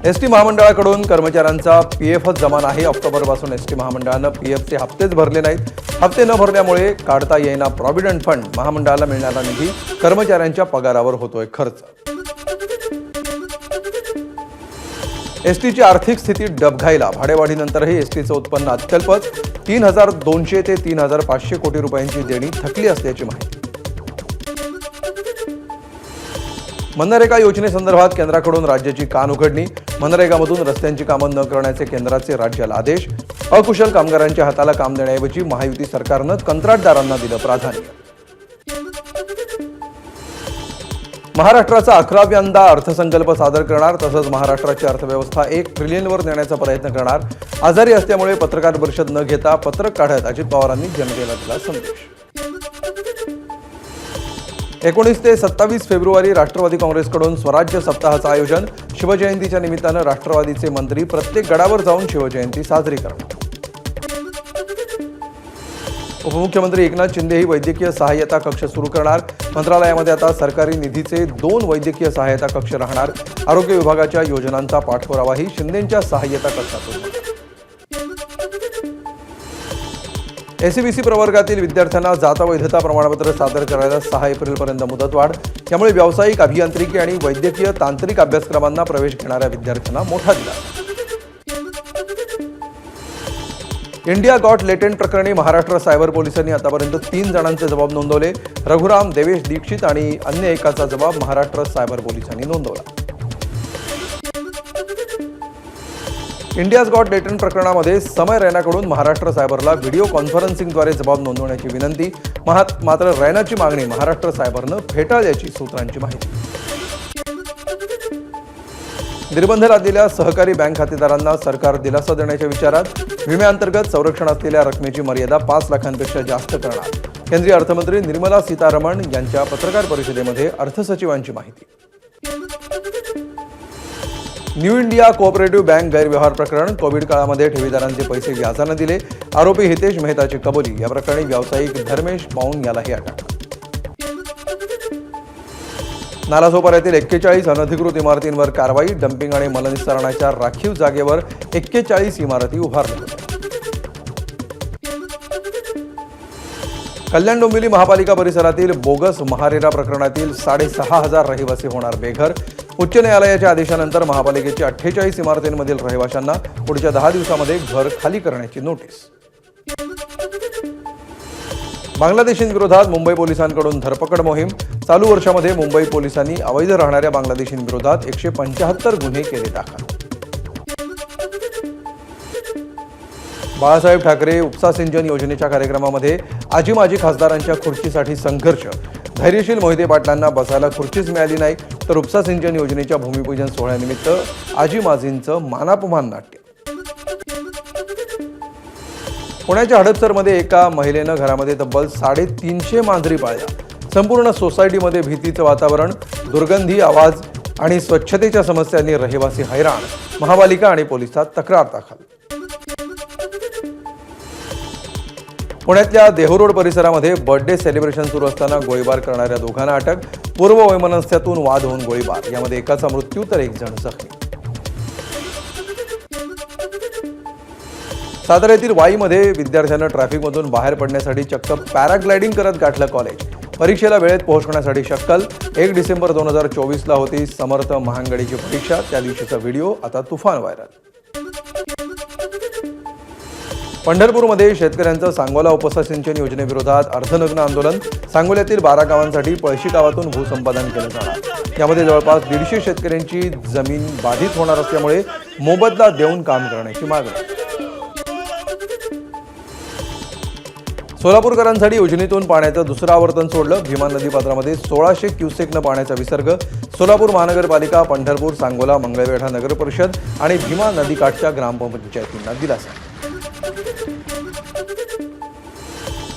ST महामंडळाकडून कर्मचाऱ्यांचा पीएफच जमा नाही। ऑक्टोबरपासून एसटी महामंडळानं पीएफचे हप्तेच भरले नाहीत। हप्ते न भरल्यामुळे काढता येईना प्रॉव्हिडंट फंड। महामंडळाला मिळणारा निधी कर्मचाऱ्यांच्या पगारावर होतोय खर्च। एसटीची आर्थिक स्थिती डबघाईला। भाडेवाढीनंतरही एसटीचं उत्पन्न अत्यल्पच। 3200 ते 3500 कोटी रुपयांची देणी थकली असल्याची माहिती। मनरेगा योजनेसंदर्भात केंद्राकडून राज्याची कान उघडणी। मनरेगामधून रस्त्यांची कामं न करण्याचे केंद्राचे राज्याला आदेश। अकुशल कामगारांच्या हाताला काम देण्याऐवजी महायुती सरकारनं कंत्राटदारांना दिलं प्राधान्य। महाराष्ट्राचा 11व्यांदा अर्थसंकल्प सादर करणार। तसंच महाराष्ट्राची अर्थव्यवस्था 1 ट्रिलियनवर नेण्याचा प्रयत्न करणार। आजारी असल्यामुळे पत्रकार परिषद न घेता पत्रक काढत अजित पवारांनी जनतेला दिला संदेश। 19 ते 27 फेब्रुवारी राष्ट्रवादी काँग्रेसकडून स्वराज्य सप्ताहाचं आयोजन। शिवजयंतीच्या निमित्तानं राष्ट्रवादीचे मंत्री प्रत्येक गडावर जाऊन शिवजयंती साजरी करणार। उपमुख्यमंत्री एकनाथ शिंदे ही वैद्यकीय सहाय्यता कक्ष सुरू करणार। मंत्रालयामध्ये आता सरकारी निधीचे 2 वैद्यकीय सहाय्यता कक्ष राहणार। आरोग्य विभागाच्या योजनांचा पाठपुरावाही शिंदेंच्या सहाय्यता कक्षातून होणार। एसईबीसी प्रवर्गातील विद्यार्थ्यांना जात वैधता प्रमाणपत्र सादर करायला 6 एप्रिलपर्यंत मुदतवाढ। त्यामुळे व्यावसायिक अभियांत्रिकी आणि वैद्यकीय तांत्रिक अभ्यासक्रमांना प्रवेश घेणाऱ्या विद्यार्थ्यांना मोठा दिलासा। इंडिया गॉट लेटेंट प्रकरणी महाराष्ट्र सायबर पोलिसांनी आतापर्यंत 3 जणांचे जबाब नोंदवले। रघुराम, देवेश दीक्षित आणि अन्य एकाचा जबाब महाराष्ट्र सायबर पोलिसांनी नोंदवला। इंडियाज गॉट लेटेंट प्रकरणामध्ये समय रैनाकडून महाराष्ट्र सायबरला व्हिडिओ कॉन्फरन्सिंगद्वारे जबाब नोंदवण्याची विनंती। मात्र रैनाची मागणी महाराष्ट्र सायबरनं फेटाळल्याची सूत्रांची माहिती। निर्बंध लादलेल्या सहकारी बँक खातेदारांना सरकार दिलासा देण्याच्या विचारात। विम्याअंतर्गत संरक्षण असलेल्या रकमेची मर्यादा 5 लाखांपेक्षा जास्त करणार। केंद्रीय अर्थमंत्री निर्मला सीतारमण यांच्या पत्रकार परिषदेमध्ये अर्थसचिवांची माहिती। न्यू इंडिया कोऑपरेटिव्ह बँक गैरव्यवहार प्रकरण। कोविड काळामध्ये ठेवीदारांचे पैसे व्याजानं दिले। आरोपी हितेश मेहताची कबुली। या प्रकरणी व्यावसायिक धर्मेश पाऊंग यालाही अटक। नालासोपाऱ्यातील 41 अनधिकृत इमारतींवर कारवाई। डम्पिंग आणि मलनिस्सारणाच्या राखीव जागेवर 41 इमारती उभारल्या होत्या। कल्याण डोंबिवली महापालिका परिसरातील बोगस महारेरा प्रकरणातील 6,500 रहिवासी होणार बेघर। उच्च न्यायालयाच्या आदेशानंतर महापालिकेच्या 48 इमारतींमधील रहिवाशांना पुढच्या 10 दिवसांमध्ये घर खाली करण्याची नोटीस। बांगलादेशींविरोधात मुंबई पोलिसांकडून धरपकड मोहीम। चालू वर्षामध्ये मुंबई पोलिसांनी अवैध राहणाऱ्या बांगलादेशींविरोधात 175 गुन्हे केले दाखल। बाळासाहेब ठाकरे उपसा सिंचन योजनेच्या कार्यक्रमामध्ये आजी माजी खासदारांच्या खुर्चीसाठी संघर्ष। धैर्यशील मोहिते पाटलांना बसायला खुर्चीच मिळाली नाही, तर उपसा सिंचन योजनेच्या भूमिपूजन सोहळ्यानिमित्त आजी माजींचं मानापमान नाट्य। पुण्याच्या हडपसरमध्ये एका महिलेनं घरामध्ये तब्बल 350 मांजरी पाळल्या। संपूर्ण सोसायटीमध्ये भीतीचं वातावरण। दुर्गंधी, आवाज आणि स्वच्छतेच्या समस्यांनी रहिवासी हैराण। महापालिका आणि पोलिसात तक्रार दाखल। पुण्यातल्या देहू रोड परिसरामध्ये बर्थडे सेलिब्रेशन सुरू असताना गोळीबार करणाऱ्या दोघांना अटक। पूर्व वैमनस्यातून वाद होऊन गोळीबार। यामध्ये एकाचा मृत्यू तर 1 जण जखमी। सातारा येथील वाईमध्ये विद्यार्थ्यांना ट्रॅफिकमधून बाहेर पडण्यासाठी चक्क पॅराग्लायडिंग करत गाठलं कॉलेज। परीक्षेला वेळेत पोहोचण्यासाठी शक्कल। 1 डिसेंबर 2024ला होती समर्थ महांगडीची परीक्षा। त्या दिवशीचा व्हिडिओ आता तुफान व्हायरल। पंढरपूरमध्ये शेतकऱ्यांचं सांगोला उपसा सिंचन योजनेविरोधात अर्धनग्न आंदोलन। सांगोल्यातील 12 गावांसाठी पळशी गावातून भूसंपादन केलं जाणार। यामध्ये जवळपास 150 शेतकऱ्यांची जमीन बाधित होणार असल्यामुळे मोबदला देऊन काम करण्याची मागणी। सोलापूरकरांसाठी योजनेतून पाण्याचं दुसरं आवर्तन सोडलं। भीमा नदीपात्रामध्ये 1600 क्युसेकनं पाण्याचा विसर्ग। सोलापूर महानगरपालिका, पंढरपूर, सांगोला, मंगळवेढा नगर परिषद आणि भीमा नदीकाठच्या ग्रामपंचायतींना दिलासा।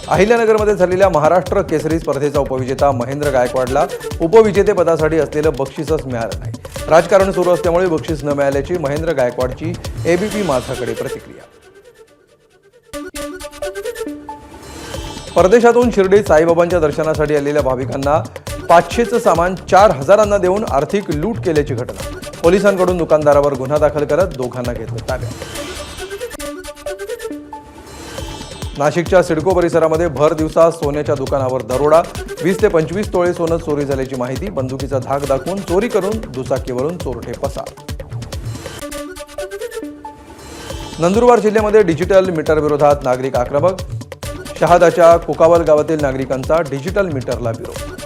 अहिल्यानगरमध्ये झालेल्या महाराष्ट्र केसरी स्पर्धेचा उपविजेता महेंद्र गायकवाडला उपविजेतेपदासाठी असलेलं बक्षीसच मिळालं नाही। राजकारण सुरू असल्यामुळे बक्षीस न मिळाल्याची महेंद्र गायकवाडची एबीपी माझाकडे प्रतिक्रिया। परदेशातून शिर्डीत साईबाबांच्या दर्शनासाठी आलेल्या भाविकांना 500चं सामान 4,000 देऊन आर्थिक लूट केल्याची घटना। पोलिसांकडून दुकानदारावर गुन्हा दाखल करत दोघांना घेतलं ताब्यात। नाशिकच्या सिडको परिसरामध्ये भर दिवसा सोन्याच्या दुकानावर दरोडा। 20 ते 25 तोळे सोनं चोरी झाल्याची माहिती। बंदुकीचा धाक दाखवून चोरी करून दुचाकीवरून चोरटे पसार। नंदुरबार जिल्ह्यामध्ये डिजिटल मीटर विरोधात नागरिक आक्रमक। शहादाच्या कुकावल गावातील नागरिकांचा डिजिटल मीटरला विरोध।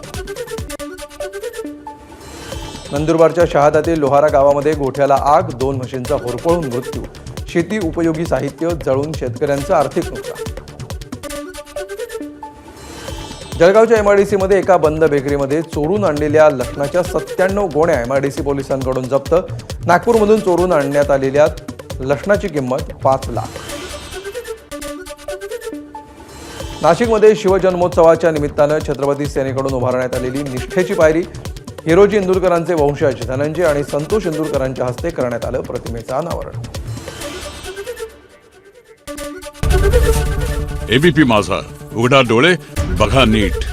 नंदुरबारच्या शहादातील लोहारा गावामध्ये गोठ्याला आग। 2 म्हशींचा होरपळून मृत्यू। शेती उपयोगी साहित्य जळून शेतकऱ्यांचं आर्थिक नुकसान। जळगावच्या एमआयडीसी मध्ये एका बंद बेकरीमध्ये चोरून आणलेल्या लसणाच्या 97 गोण्या एमआयडीसी पोलिसांकडून जप्त। नागपूरमधून चोरून आणण्यात आलेल्या लसणाची किंमत 5 लाख। नाशिकमध्ये शिवजन्मोत्सवाच्या निमित्तानं छत्रपती सेनेकडून उभारण्यात आलेली निष्ठेची पायरी। हिरोजी इंदुरकरांचे वंशज धनंजय आणि संतोष इंदुरकरांच्या हस्ते करण्यात आलं प्रतिमेचं अनावरण। एबीपी माझा, उघडा डोळे बघा नीट।